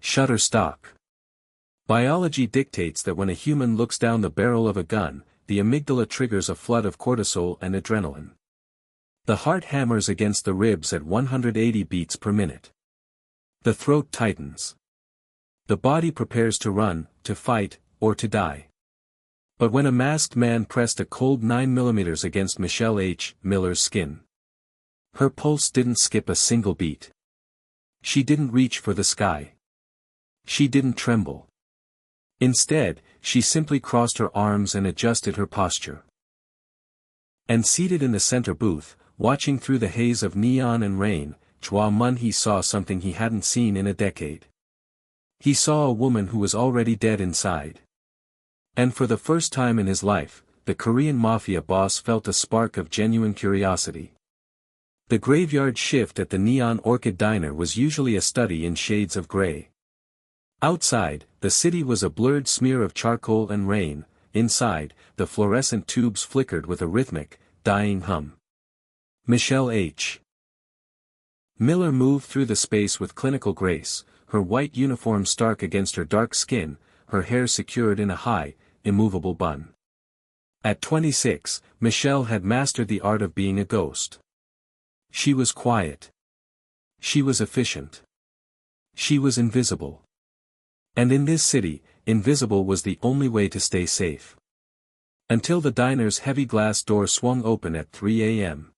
Shutterstock. Biology dictates that when a human looks down the barrel of a gun, the amygdala triggers a flood of cortisol and adrenaline. The heart hammers against the ribs at 180 beats per minute. The throat tightens. The body prepares to run, to fight, or to die. But when a masked man pressed a cold 9mm against Michelle H. Miller's skin, her pulse didn't skip a single beat. She didn't reach for the sky. She didn't tremble. Instead, she simply crossed her arms and adjusted her posture. And seated in the center booth, watching through the haze of neon and rain, Jwa Mun-Hee saw something he hadn't seen in a decade. He saw a woman who was already dead inside. And for the first time in his life, the Korean Mafia Boss felt a spark of genuine curiosity. The graveyard shift at the Neon Orchid Diner was usually a study in shades of gray. Outside, the city was a blurred smear of charcoal and rain. Inside, the fluorescent tubes flickered with a rhythmic, dying hum. Michelle H. Miller moved through the space with clinical grace, her white uniform stark against her dark skin, her hair secured in a high, immovable bun. At 26, Michelle had mastered the art of being a ghost. She was quiet. She was efficient. She was invisible. And in this city, invisible was the only way to stay safe. Until the diner's heavy glass door swung open at 3 a.m.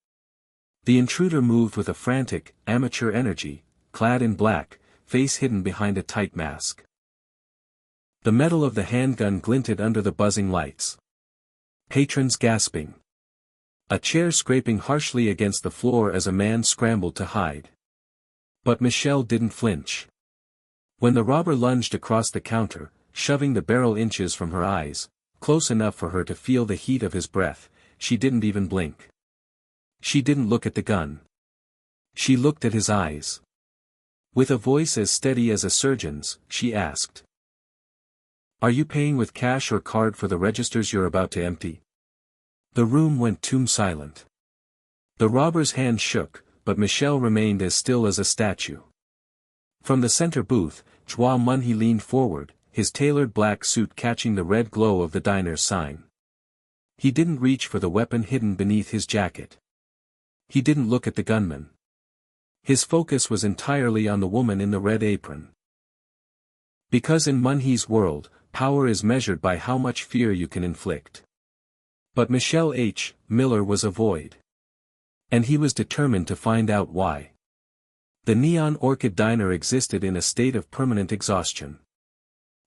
The intruder moved with a frantic, amateur energy, clad in black, face hidden behind a tight mask. The metal of the handgun glinted under the buzzing lights. Patrons gasping. A chair scraping harshly against the floor as a man scrambled to hide. But Michelle didn't flinch. When the robber lunged across the counter, shoving the barrel inches from her eyes, close enough for her to feel the heat of his breath, she didn't even blink. She didn't look at the gun. She looked at his eyes. With a voice as steady as a surgeon's, she asked, "Are you paying with cash or card for the registers you're about to empty?" The room went tomb silent. The robber's hand shook, but Michelle remained as still as a statue. From the center booth, Jwa Mun-Hee leaned forward, his tailored black suit catching the red glow of the diner's sign. He didn't reach for the weapon hidden beneath his jacket. He didn't look at the gunman. His focus was entirely on the woman in the red apron. Because in Mun-Hee's world, power is measured by how much fear you can inflict. But Michelle H. Miller was a void. And he was determined to find out why. The Neon Orchid Diner existed in a state of permanent exhaustion.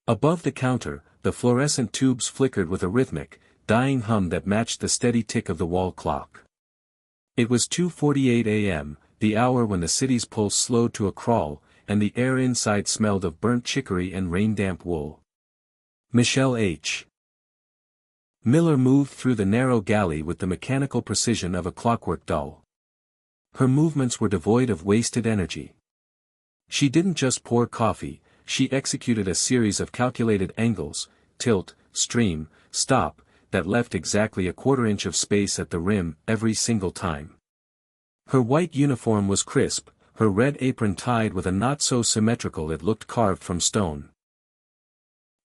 Above the counter, the fluorescent tubes flickered with a rhythmic, dying hum that matched the steady tick of the wall clock. It was 2:48 a.m., the hour when the city's pulse slowed to a crawl, and the air inside smelled of burnt chicory and rain-damp wool. Michelle H. Miller moved through the narrow galley with the mechanical precision of a clockwork doll. Her movements were devoid of wasted energy. She didn't just pour coffee, she executed a series of calculated angles, tilt, stream, stop, that left exactly a quarter-inch of space at the rim every single time. Her white uniform was crisp, her red apron tied with a knot so symmetrical it looked carved from stone.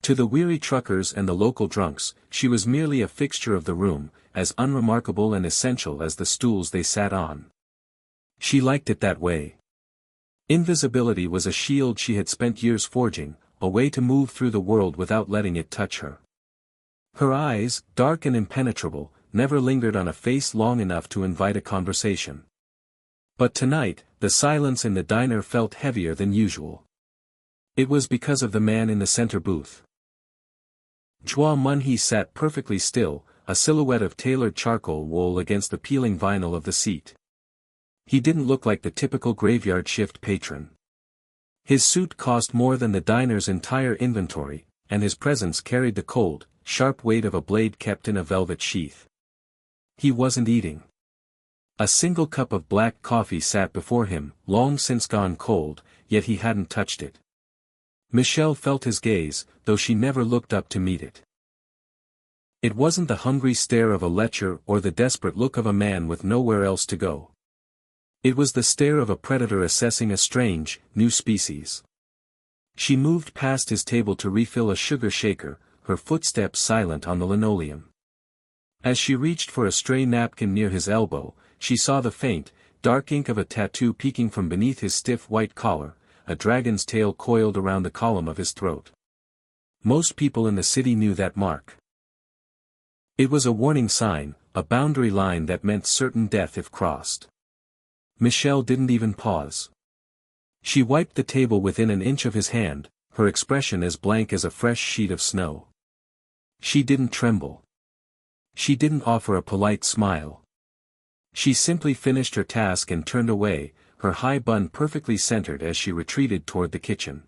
To the weary truckers and the local drunks, she was merely a fixture of the room, as unremarkable and essential as the stools they sat on. She liked it that way. Invisibility was a shield she had spent years forging, a way to move through the world without letting it touch her. Her eyes, dark and impenetrable, never lingered on a face long enough to invite a conversation. But tonight, the silence in the diner felt heavier than usual. It was because of the man in the center booth. Jwa Mun-Hee sat perfectly still, a silhouette of tailored charcoal wool against the peeling vinyl of the seat. He didn't look like the typical graveyard shift patron. His suit cost more than the diner's entire inventory, and his presence carried the cold, sharp weight of a blade kept in a velvet sheath. He wasn't eating. A single cup of black coffee sat before him, long since gone cold, yet he hadn't touched it. Michelle felt his gaze, though she never looked up to meet it. It wasn't the hungry stare of a lecher or the desperate look of a man with nowhere else to go. It was the stare of a predator assessing a strange, new species. She moved past his table to refill a sugar shaker, her footsteps silent on the linoleum. As she reached for a stray napkin near his elbow, she saw the faint, dark ink of a tattoo peeking from beneath his stiff white collar, a dragon's tail coiled around the column of his throat. Most people in the city knew that mark. It was a warning sign, a boundary line that meant certain death if crossed. Michelle didn't even pause. She wiped the table within an inch of his hand, her expression as blank as a fresh sheet of snow. She didn't tremble. She didn't offer a polite smile. She simply finished her task and turned away, her high bun perfectly centered as she retreated toward the kitchen.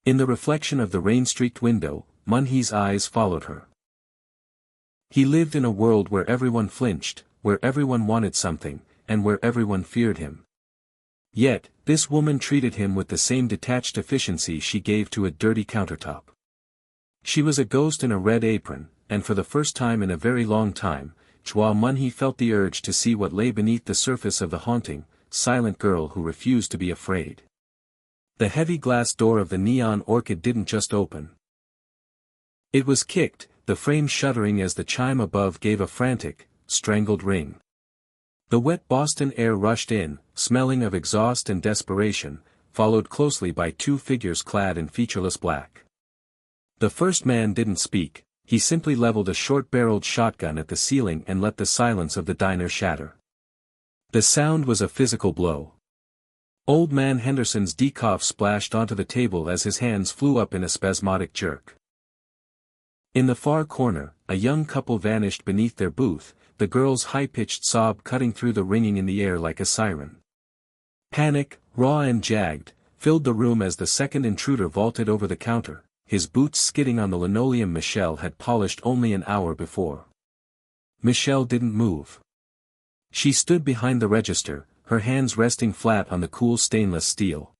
In the reflection of the rain-streaked window, Mun-Hee's eyes followed her. He lived in a world where everyone flinched, where everyone wanted something, and where everyone feared him. Yet, this woman treated him with the same detached efficiency she gave to a dirty countertop. She was a ghost in a red apron, and for the first time in a very long time, Jwa Mun-Hee felt the urge to see what lay beneath the surface of the haunting, silent girl who refused to be afraid. The heavy glass door of the neon orchid didn't just open. It was kicked, the frame shuddering as the chime above gave a frantic, strangled ring. The wet Boston air rushed in, smelling of exhaust and desperation, followed closely by two figures clad in featureless black. The first man didn't speak, he simply leveled a short-barreled shotgun at the ceiling and let the silence of the diner shatter. The sound was a physical blow. Old Man Henderson's decough splashed onto the table as his hands flew up in a spasmodic jerk. In the far corner, a young couple vanished beneath their booth, the girl's high-pitched sob cutting through the ringing in the air like a siren. Panic, raw and jagged, filled the room as the second intruder vaulted over the counter, his boots skidding on the linoleum Michelle had polished only an hour before. Michelle didn't move. She stood behind the register, her hands resting flat on the cool stainless steel.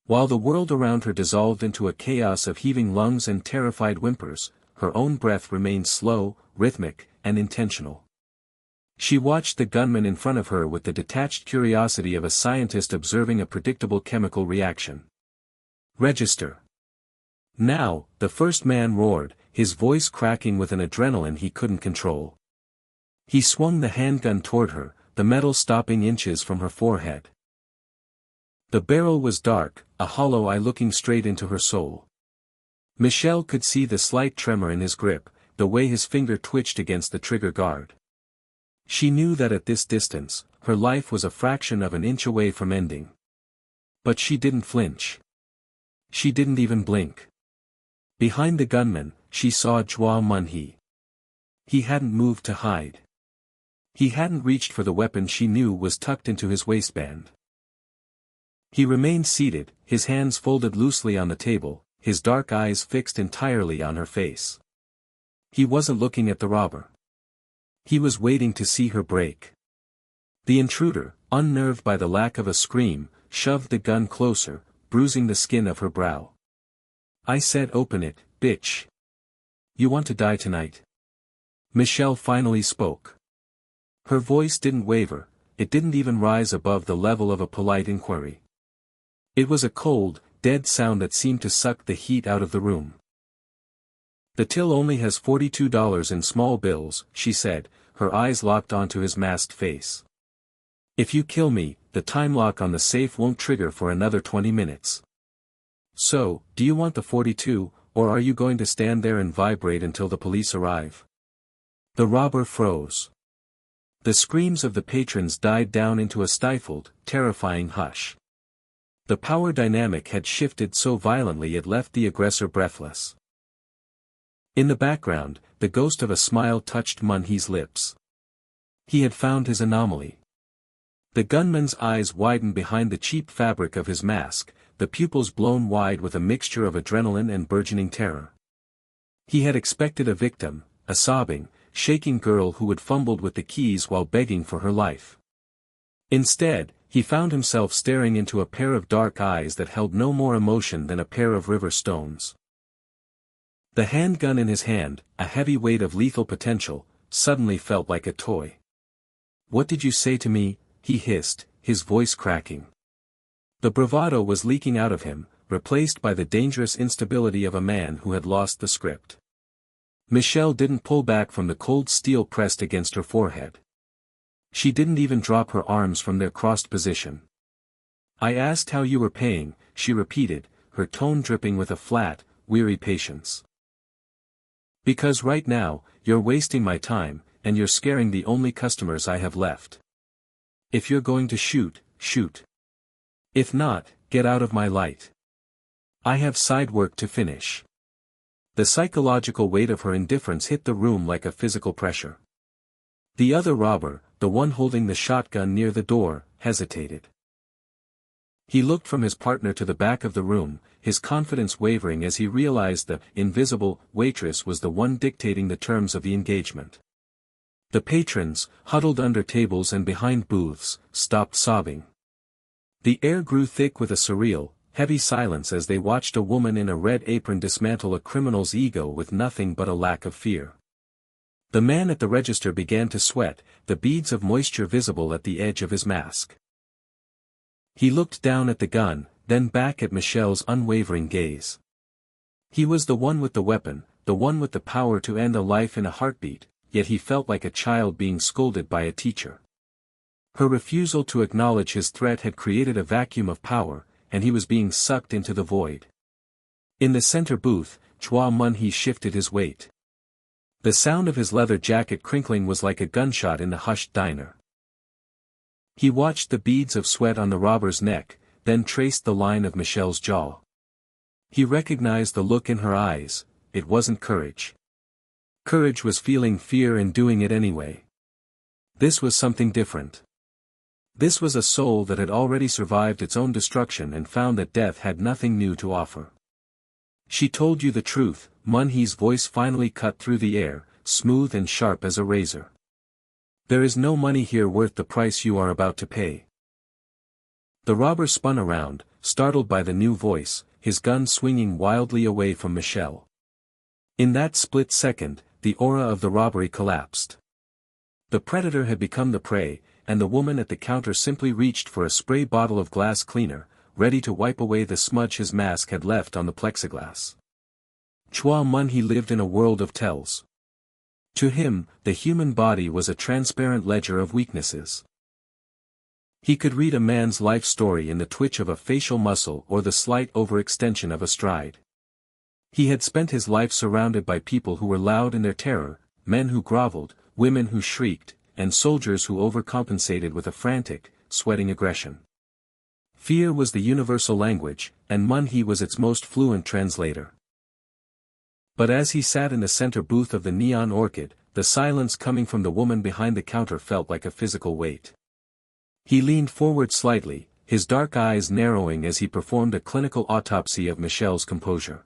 While the world around her dissolved into a chaos of heaving lungs and terrified whimpers, her own breath remained slow, rhythmic, and intentional. She watched the gunman in front of her with the detached curiosity of a scientist observing a predictable chemical reaction. Register. Now, the first man roared, his voice cracking with an adrenaline he couldn't control. He swung the handgun toward her, the metal stopping inches from her forehead. The barrel was dark, a hollow eye looking straight into her soul. Michelle could see the slight tremor in his grip, the way his finger twitched against the trigger guard. She knew that at this distance, her life was a fraction of an inch away from ending. But she didn't flinch. She didn't even blink. Behind the gunman, she saw Jwa Mun-Hee. He hadn't moved to hide. He hadn't reached for the weapon she knew was tucked into his waistband. He remained seated, his hands folded loosely on the table, his dark eyes fixed entirely on her face. He wasn't looking at the robber. He was waiting to see her break. The intruder, unnerved by the lack of a scream, shoved the gun closer, bruising the skin of her brow. "I said open it, bitch. You want to die tonight?" Michelle finally spoke. Her voice didn't waver, it didn't even rise above the level of a polite inquiry. It was a cold, dead sound that seemed to suck the heat out of the room. "The till only has $42 in small bills," she said, her eyes locked onto his masked face. "If you kill me, the time lock on the safe won't trigger for another 20 minutes. So, do you want the 42, or are you going to stand there and vibrate until the police arrive?" The robber froze. The screams of the patrons died down into a stifled, terrifying hush. The power dynamic had shifted so violently it left the aggressor breathless. In the background, the ghost of a smile touched Mun-Hee's lips. He had found his anomaly. The gunman's eyes widened behind the cheap fabric of his mask, the pupils blown wide with a mixture of adrenaline and burgeoning terror. He had expected a victim, a sobbing, shaking girl who had fumbled with the keys while begging for her life. Instead, he found himself staring into a pair of dark eyes that held no more emotion than a pair of river stones. The handgun in his hand, a heavy weight of lethal potential, suddenly felt like a toy. "What did you say to me?" he hissed, his voice cracking. The bravado was leaking out of him, replaced by the dangerous instability of a man who had lost the script. Michelle didn't pull back from the cold steel pressed against her forehead. She didn't even drop her arms from their crossed position. "I asked how you were paying," she repeated, her tone dripping with a flat, weary patience. "Because right now, you're wasting my time, and you're scaring the only customers I have left. If you're going to shoot, shoot. If not, get out of my light. I have side work to finish." The psychological weight of her indifference hit the room like a physical pressure. The other robber, the one holding the shotgun near the door, hesitated. He looked from his partner to the back of the room, his confidence wavering as he realized the invisible waitress was the one dictating the terms of the engagement. The patrons, huddled under tables and behind booths, stopped sobbing. The air grew thick with a surreal, heavy silence as they watched a woman in a red apron dismantle a criminal's ego with nothing but a lack of fear. The man at the register began to sweat, the beads of moisture visible at the edge of his mask. He looked down at the gun, then back at Michelle's unwavering gaze. He was the one with the weapon, the one with the power to end a life in a heartbeat, yet he felt like a child being scolded by a teacher. Her refusal to acknowledge his threat had created a vacuum of power, and he was being sucked into the void. In the center booth, Jwa Mun-Hee shifted his weight. The sound of his leather jacket crinkling was like a gunshot in the hushed diner. He watched the beads of sweat on the robber's neck, then traced the line of Michelle's jaw. He recognized the look in her eyes. It wasn't courage. Courage was feeling fear and doing it anyway. This was something different. This was a soul that had already survived its own destruction and found that death had nothing new to offer. "She told you the truth," Mun-Hee's voice finally cut through the air, smooth and sharp as a razor. "There is no money here worth the price you are about to pay." The robber spun around, startled by the new voice, his gun swinging wildly away from Michelle. In that split second, the aura of the robbery collapsed. The predator had become the prey, and the woman at the counter simply reached for a spray bottle of glass cleaner, ready to wipe away the smudge his mask had left on the plexiglass. Jwa Mun-Hee lived in a world of tells. To him, the human body was a transparent ledger of weaknesses. He could read a man's life story in the twitch of a facial muscle or the slight overextension of a stride. He had spent his life surrounded by people who were loud in their terror, men who groveled, women who shrieked, and soldiers who overcompensated with a frantic, sweating aggression. Fear was the universal language, and Mun-Hee was its most fluent translator. But as he sat in the center booth of the Neon Orchid, the silence coming from the woman behind the counter felt like a physical weight. He leaned forward slightly, his dark eyes narrowing as he performed a clinical autopsy of Michelle's composure.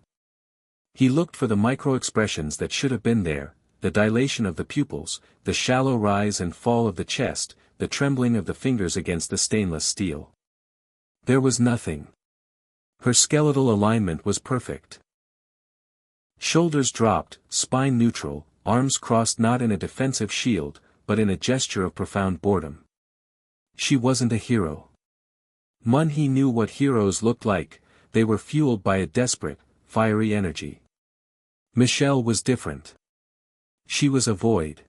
He looked for the micro-expressions that should have been there, the dilation of the pupils, the shallow rise and fall of the chest, the trembling of the fingers against the stainless steel. There was nothing. Her skeletal alignment was perfect. Shoulders dropped, spine neutral, arms crossed not in a defensive shield, but in a gesture of profound boredom. She wasn't a hero. Mun-Hee knew what heroes looked like, they were fueled by a desperate, fiery energy. Michelle was different. She was a void.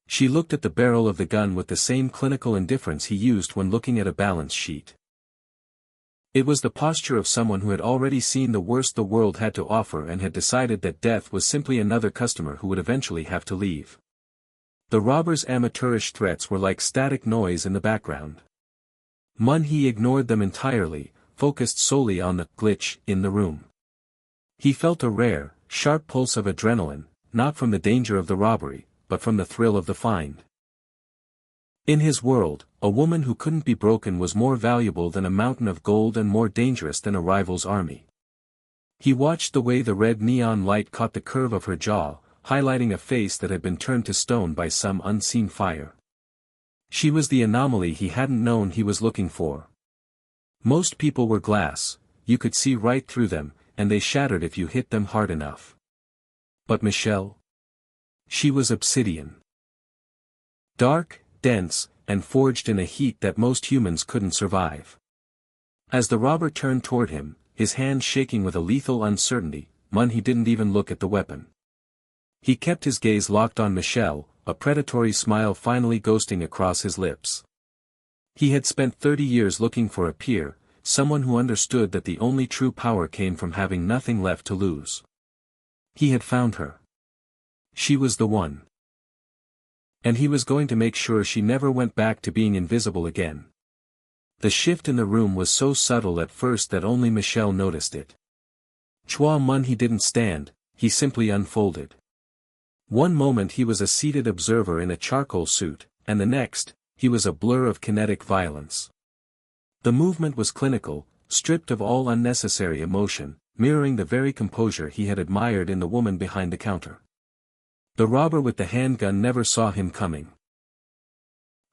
She looked at the barrel of the gun with the same clinical indifference he used when looking at a balance sheet. It was the posture of someone who had already seen the worst the world had to offer and had decided that death was simply another customer who would eventually have to leave. The robber's amateurish threats were like static noise in the background. Mun-Hee ignored them entirely, focused solely on the glitch in the room. He felt a rare, sharp pulse of adrenaline, not from the danger of the robbery, but from the thrill of the find. In his world, a woman who couldn't be broken was more valuable than a mountain of gold and more dangerous than a rival's army. He watched the way the red neon light caught the curve of her jaw, highlighting a face that had been turned to stone by some unseen fire. She was the anomaly he hadn't known he was looking for. Most people were glass, you could see right through them, and they shattered if you hit them hard enough. But Michelle? She was obsidian. Dark, dense, and forged in a heat that most humans couldn't survive. As the robber turned toward him, his hand shaking with a lethal uncertainty. Mun-Hee didn't even look at the weapon. He kept his gaze locked on Michelle, a predatory smile finally ghosting across his lips. He had spent 30 years looking for a peer, someone who understood that the only true power came from having nothing left to lose. He had found her. She was the one. And he was going to make sure she never went back to being invisible again. The shift in the room was so subtle at first that only Michelle noticed it. Jwa Mun-Hee didn't stand, he simply unfolded. One moment he was a seated observer in a charcoal suit, and the next, he was a blur of kinetic violence. The movement was clinical, stripped of all unnecessary emotion, mirroring the very composure he had admired in the woman behind the counter. The robber with the handgun never saw him coming.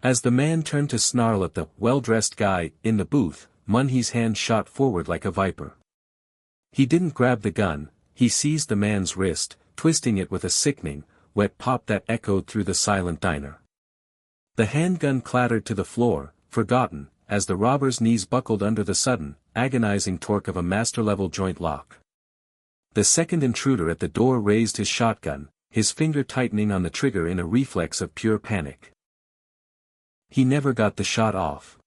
As the man turned to snarl at the well-dressed guy in the booth, Mun-Hee's hand shot forward like a viper. He didn't grab the gun, he seized the man's wrist, twisting it with a sickening, wet pop that echoed through the silent diner. The handgun clattered to the floor, forgotten, as the robber's knees buckled under the sudden, agonizing torque of a master-level joint lock. The second intruder at the door raised his shotgun, his finger tightening on the trigger in a reflex of pure panic. He never got the shot off.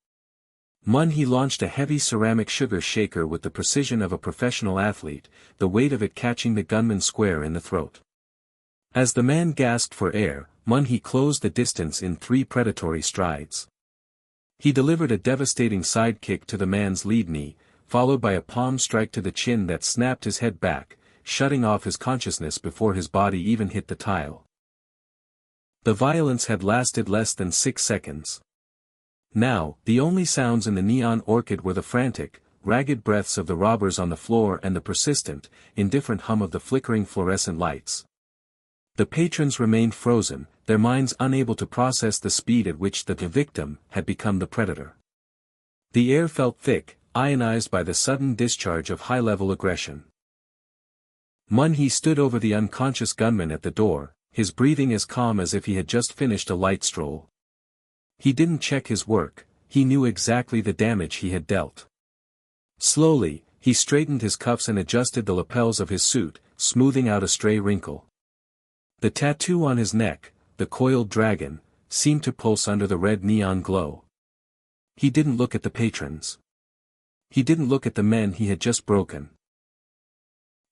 Mun-Hee launched a heavy ceramic sugar shaker with the precision of a professional athlete, the weight of it catching the gunman square in the throat. As the man gasped for air, Mun-Hee closed the distance in 3 predatory strides. He delivered a devastating side kick to the man's lead knee, followed by a palm strike to the chin that snapped his head back, shutting off his consciousness before his body even hit the tile. The violence had lasted less than 6 seconds. Now, the only sounds in the neon orchid were the frantic, ragged breaths of the robbers on the floor and the persistent, indifferent hum of the flickering fluorescent lights. The patrons remained frozen, their minds unable to process the speed at which the victim had become the predator. The air felt thick, ionized by the sudden discharge of high-level aggression. Mun-Hee stood over the unconscious gunman at the door, his breathing as calm as if he had just finished a light stroll. He didn't check his work, he knew exactly the damage he had dealt. Slowly, he straightened his cuffs and adjusted the lapels of his suit, smoothing out a stray wrinkle. The tattoo on his neck, the coiled dragon, seemed to pulse under the red neon glow. He didn't look at the patrons. He didn't look at the men he had just broken.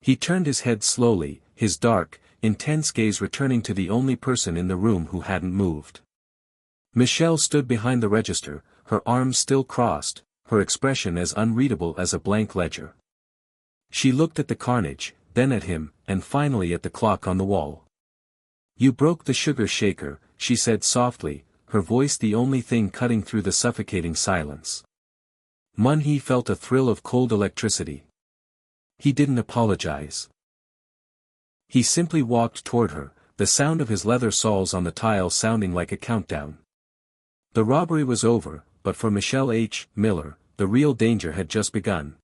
He turned his head slowly, his dark, intense gaze returning to the only person in the room who hadn't moved. Michelle stood behind the register, her arms still crossed, her expression as unreadable as a blank ledger. She looked at the carnage, then at him, and finally at the clock on the wall. "You broke the sugar shaker," she said softly, her voice the only thing cutting through the suffocating silence. Mun-Hee felt a thrill of cold electricity. He didn't apologize. He simply walked toward her, the sound of his leather soles on the tile sounding like a countdown. The robbery was over, but for Michelle H. Miller, the real danger had just begun.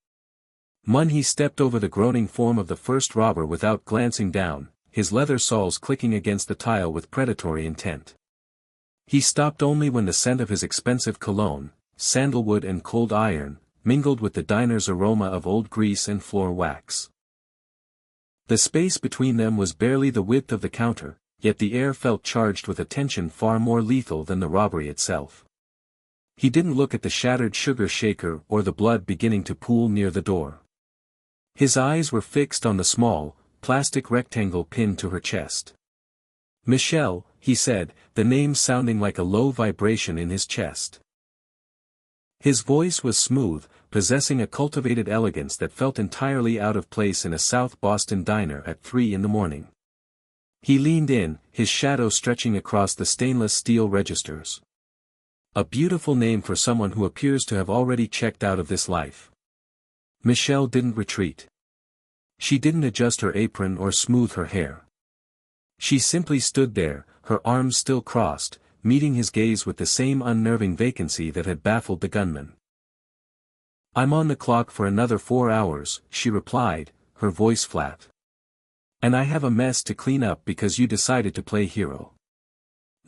Mun-Hee stepped over the groaning form of the first robber without glancing down, his leather soles clicking against the tile with predatory intent. He stopped only when the scent of his expensive cologne, sandalwood and cold iron, mingled with the diner's aroma of old grease and floor wax. The space between them was barely the width of the counter, yet the air felt charged with a tension far more lethal than the robbery itself. He didn't look at the shattered sugar shaker or the blood beginning to pool near the door. His eyes were fixed on the small, plastic rectangle pinned to her chest. "Michelle," he said, the name sounding like a low vibration in his chest. His voice was smooth, possessing a cultivated elegance that felt entirely out of place in a South Boston diner at 3 in the morning. He leaned in, his shadow stretching across the stainless steel registers. A beautiful name for someone who appears to have already checked out of this life. Michelle didn't retreat. She didn't adjust her apron or smooth her hair. She simply stood there, her arms still crossed, meeting his gaze with the same unnerving vacancy that had baffled the gunman. "I'm on the clock for another 4 hours," she replied, her voice flat. "And I have a mess to clean up because you decided to play hero."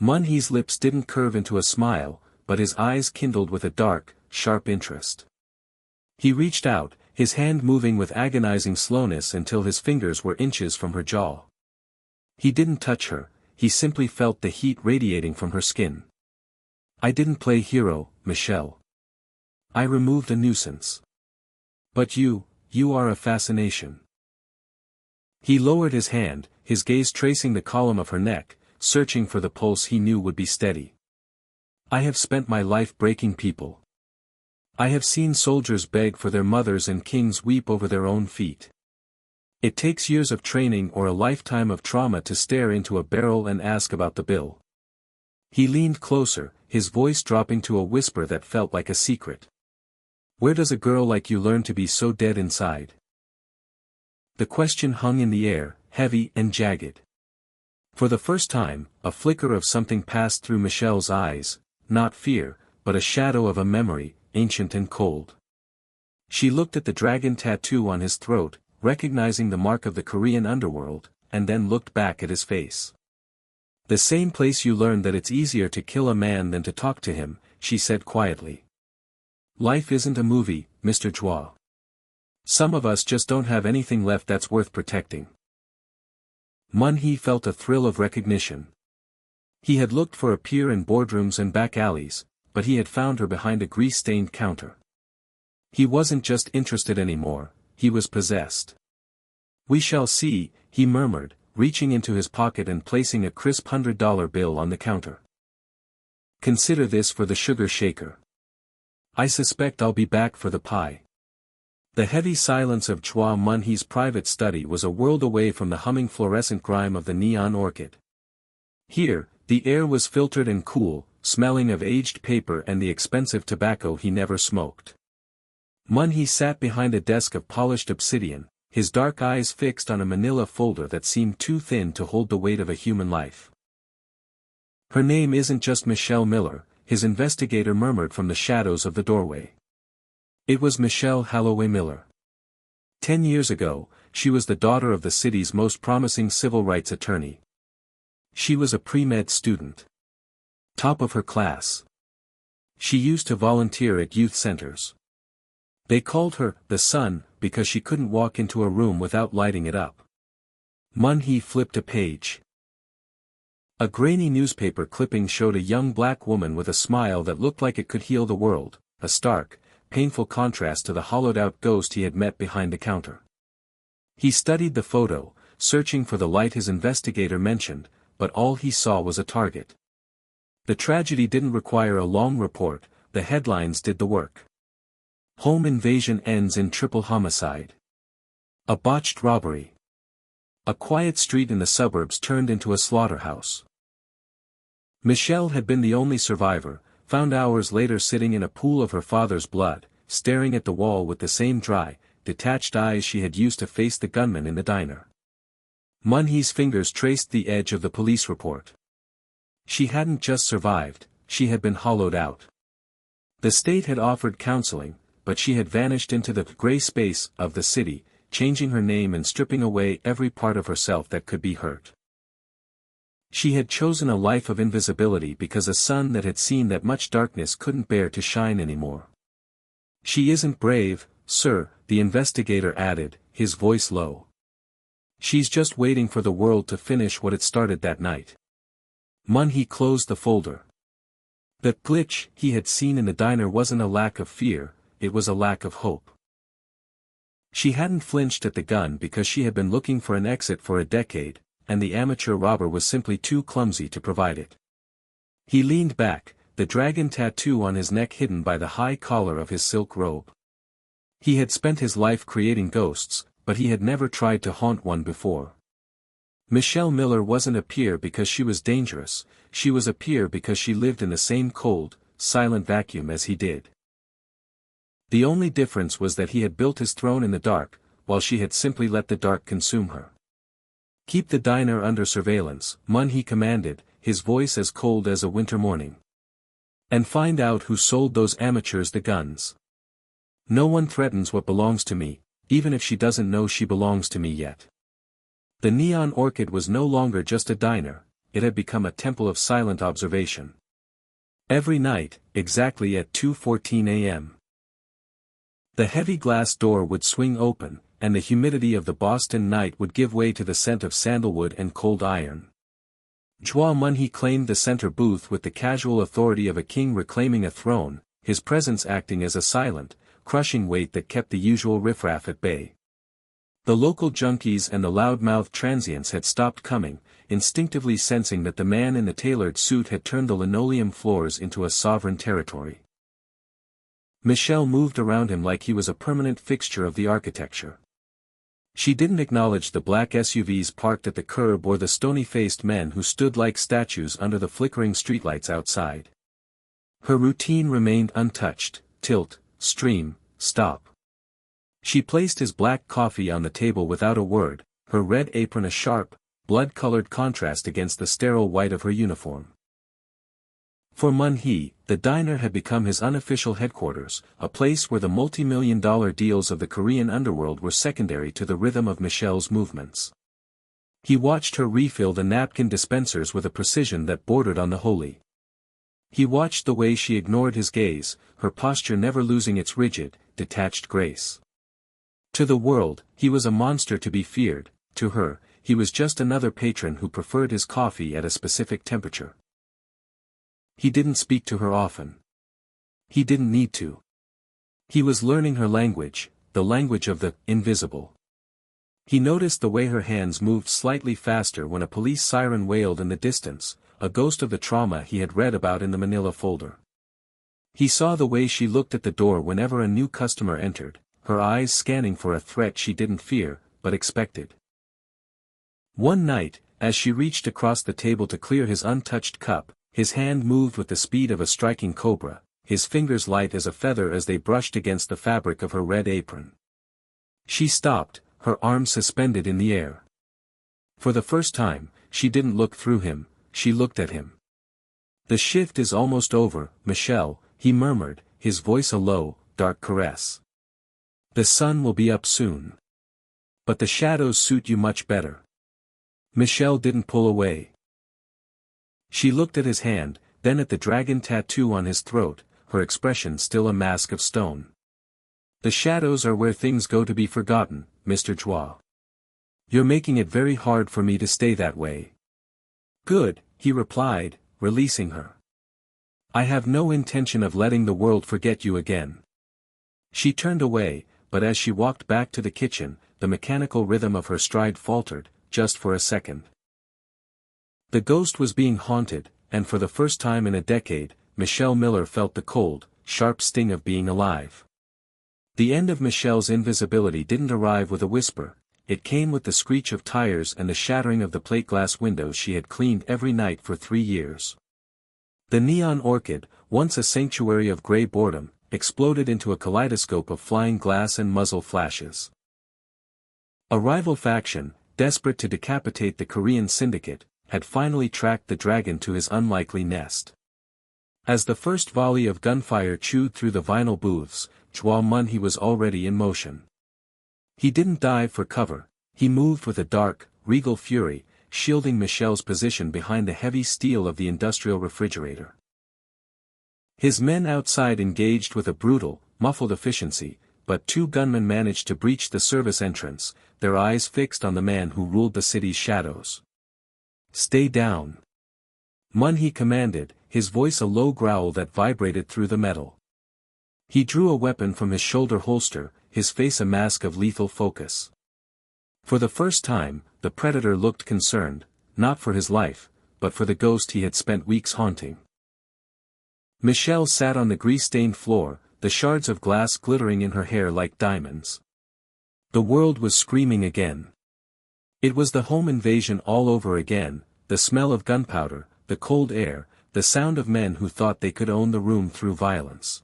Mun-Hee's lips didn't curve into a smile, but his eyes kindled with a dark, sharp interest. He reached out, his hand moving with agonizing slowness until his fingers were inches from her jaw. He didn't touch her, he simply felt the heat radiating from her skin. I didn't play hero, Michelle. I removed a nuisance. But you are a fascination. He lowered his hand, his gaze tracing the column of her neck, searching for the pulse he knew would be steady. I have spent my life breaking people. I have seen soldiers beg for their mothers and kings weep over their own feet. It takes years of training or a lifetime of trauma to stare into a barrel and ask about the bill. He leaned closer, his voice dropping to a whisper that felt like a secret. Where does a girl like you learn to be so dead inside? The question hung in the air, heavy and jagged. For the first time, a flicker of something passed through Michelle's eyes, not fear, but a shadow of a memory, ancient and cold. She looked at the dragon tattoo on his throat, recognizing the mark of the Korean underworld, and then looked back at his face. The same place you learned that it's easier to kill a man than to talk to him, she said quietly. Life isn't a movie, Mr. Jwa. Some of us just don't have anything left that's worth protecting. Mun-Hee felt a thrill of recognition. He had looked for a peer in boardrooms and back alleys, but he had found her behind a grease-stained counter. He wasn't just interested anymore, he was possessed. We shall see, he murmured, reaching into his pocket and placing a crisp $100 bill on the counter. Consider this for the sugar shaker. I suspect I'll be back for the pie. The heavy silence of Jwa Mun-Hee's private study was a world away from the humming fluorescent grime of the neon orchid. Here, the air was filtered and cool, smelling of aged paper and the expensive tobacco he never smoked. Mun-Hee sat behind a desk of polished obsidian, his dark eyes fixed on a manila folder that seemed too thin to hold the weight of a human life. Her name isn't just Michelle Miller, his investigator murmured from the shadows of the doorway. It was Michelle Holloway Miller. 10 years ago, she was the daughter of the city's most promising civil rights attorney. She was a pre-med student. Top of her class. She used to volunteer at youth centers. They called her, the Sun, because she couldn't walk into a room without lighting it up. Mun-Hee flipped a page. A grainy newspaper clipping showed a young black woman with a smile that looked like it could heal the world, a stark, painful contrast to the hollowed-out ghost he had met behind the counter. He studied the photo, searching for the light his investigator mentioned, but all he saw was a target. The tragedy didn't require a long report, the headlines did the work. Home invasion ends in triple homicide. A botched robbery. A quiet street in the suburbs turned into a slaughterhouse. Michelle had been the only survivor, found hours later sitting in a pool of her father's blood, staring at the wall with the same dry, detached eyes she had used to face the gunman in the diner. Mun-Hee's fingers traced the edge of the police report. She hadn't just survived, she had been hollowed out. The state had offered counseling, but she had vanished into the gray space of the city, changing her name and stripping away every part of herself that could be hurt. She had chosen a life of invisibility because a sun that had seen that much darkness couldn't bear to shine anymore. She isn't brave, sir, the investigator added, his voice low. She's just waiting for the world to finish what it started that night. Mun-Hee closed the folder. The glitch he had seen in the diner wasn't a lack of fear, it was a lack of hope. She hadn't flinched at the gun because she had been looking for an exit for a decade, and the amateur robber was simply too clumsy to provide it. He leaned back, the dragon tattoo on his neck hidden by the high collar of his silk robe. He had spent his life creating ghosts, but he had never tried to haunt one before. Michelle Miller wasn't a peer because she was dangerous, she was a peer because she lived in the same cold, silent vacuum as he did. The only difference was that he had built his throne in the dark, while she had simply let the dark consume her. Keep the diner under surveillance, Mun-Hee commanded, his voice as cold as a winter morning. And find out who sold those amateurs the guns. No one threatens what belongs to me, even if she doesn't know she belongs to me yet. The neon orchid was no longer just a diner, it had become a temple of silent observation. Every night, exactly at 2:14 a.m. The heavy glass door would swing open, and the humidity of the Boston night would give way to the scent of sandalwood and cold iron. Jwa Mun-Hee claimed the center booth with the casual authority of a king reclaiming a throne, his presence acting as a silent, crushing weight that kept the usual riffraff at bay. The local junkies and the loud-mouthed transients had stopped coming, instinctively sensing that the man in the tailored suit had turned the linoleum floors into a sovereign territory. Michelle moved around him like he was a permanent fixture of the architecture. She didn't acknowledge the black SUVs parked at the curb or the stony-faced men who stood like statues under the flickering streetlights outside. Her routine remained untouched: tilt, stream, stop. She placed his black coffee on the table without a word, her red apron a sharp, blood-colored contrast against the sterile white of her uniform. For Mun-Hee, the diner had become his unofficial headquarters, a place where the multi-million-dollar deals of the Korean underworld were secondary to the rhythm of Michelle's movements. He watched her refill the napkin dispensers with a precision that bordered on the holy. He watched the way she ignored his gaze, her posture never losing its rigid, detached grace. To the world, he was a monster to be feared; to her, he was just another patron who preferred his coffee at a specific temperature. He didn't speak to her often. He didn't need to. He was learning her language, the language of the invisible. He noticed the way her hands moved slightly faster when a police siren wailed in the distance, a ghost of the trauma he had read about in the manila folder. He saw the way she looked at the door whenever a new customer entered, her eyes scanning for a threat she didn't fear, but expected. One night, as she reached across the table to clear his untouched cup, his hand moved with the speed of a striking cobra, his fingers light as a feather as they brushed against the fabric of her red apron. She stopped, her arms suspended in the air. For the first time, she didn't look through him, she looked at him. "The shift is almost over, Michelle," he murmured, his voice a low, dark caress. "The sun will be up soon. But the shadows suit you much better." Michelle didn't pull away. She looked at his hand, then at the dragon tattoo on his throat, her expression still a mask of stone. "The shadows are where things go to be forgotten, Mr. Jwa. You're making it very hard for me to stay that way." "Good," he replied, releasing her. "I have no intention of letting the world forget you again." She turned away, but as she walked back to the kitchen, the mechanical rhythm of her stride faltered, just for a second. The ghost was being haunted, and for the first time in a decade, Michelle Miller felt the cold, sharp sting of being alive. The end of Michelle's invisibility didn't arrive with a whisper, it came with the screech of tires and the shattering of the plate glass windows she had cleaned every night for 3 years. The neon orchid, once a sanctuary of grey boredom, exploded into a kaleidoscope of flying glass and muzzle flashes. A rival faction, desperate to decapitate the Korean syndicate, had finally tracked the dragon to his unlikely nest. As the first volley of gunfire chewed through the vinyl booths, Jwa Mun-Hee was already in motion. He didn't dive for cover, he moved with a dark, regal fury, shielding Michelle's position behind the heavy steel of the industrial refrigerator. His men outside engaged with a brutal, muffled efficiency, but 2 gunmen managed to breach the service entrance, their eyes fixed on the man who ruled the city's shadows. "Stay down," Mun-Hee commanded, his voice a low growl that vibrated through the metal. He drew a weapon from his shoulder holster, his face a mask of lethal focus. For the first time, the predator looked concerned, not for his life, but for the ghost he had spent weeks haunting. Michelle sat on the grease-stained floor, the shards of glass glittering in her hair like diamonds. The world was screaming again. It was the home invasion all over again, the smell of gunpowder, the cold air, the sound of men who thought they could own the room through violence.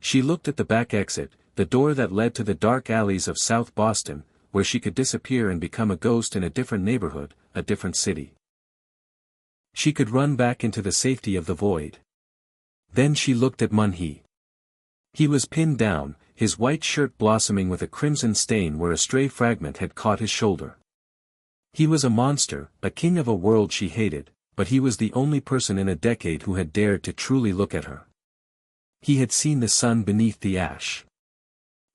She looked at the back exit, the door that led to the dark alleys of South Boston, where she could disappear and become a ghost in a different neighborhood, a different city. She could run back into the safety of the void. Then she looked at Mun-Hee. He was pinned down, his white shirt blossoming with a crimson stain where a stray fragment had caught his shoulder. He was a monster, a king of a world she hated, but he was the only person in a decade who had dared to truly look at her. He had seen the sun beneath the ash.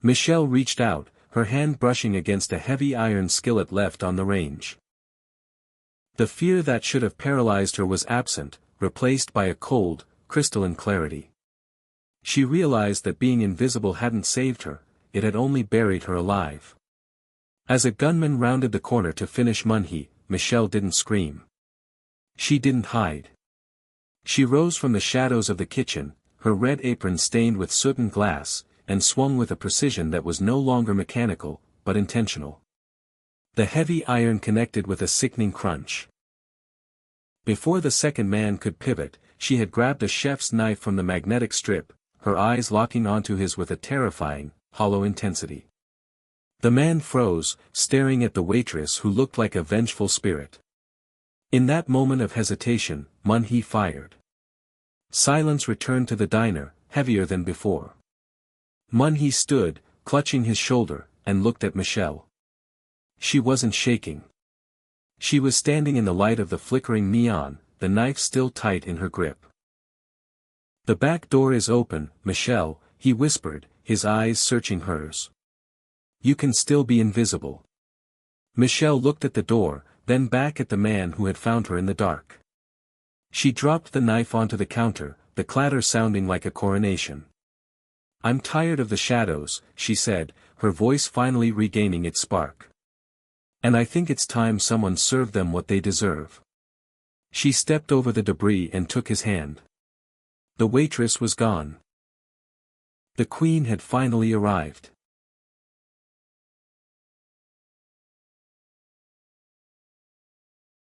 Michelle reached out, her hand brushing against a heavy iron skillet left on the range. The fear that should have paralyzed her was absent, replaced by a cold, crystalline clarity. She realized that being invisible hadn't saved her, it had only buried her alive. As a gunman rounded the corner to finish Mun-Hee, Michelle didn't scream. She didn't hide. She rose from the shadows of the kitchen, her red apron stained with soot and glass, and swung with a precision that was no longer mechanical, but intentional. The heavy iron connected with a sickening crunch. Before the second man could pivot, she had grabbed a chef's knife from the magnetic strip, her eyes locking onto his with a terrifying, hollow intensity. The man froze, staring at the waitress who looked like a vengeful spirit. In that moment of hesitation, Mun-Hee fired. Silence returned to the diner, heavier than before. Mun-Hee stood, clutching his shoulder, and looked at Michelle. She wasn't shaking. She was standing in the light of the flickering neon, the knife still tight in her grip. "The back door is open, Michelle," he whispered, his eyes searching hers. "You can still be invisible." Michelle looked at the door, then back at the man who had found her in the dark. She dropped the knife onto the counter, the clatter sounding like a coronation. "I'm tired of the shadows," she said, her voice finally regaining its spark. "And I think it's time someone served them what they deserve." She stepped over the debris and took his hand. The waitress was gone. The queen had finally arrived.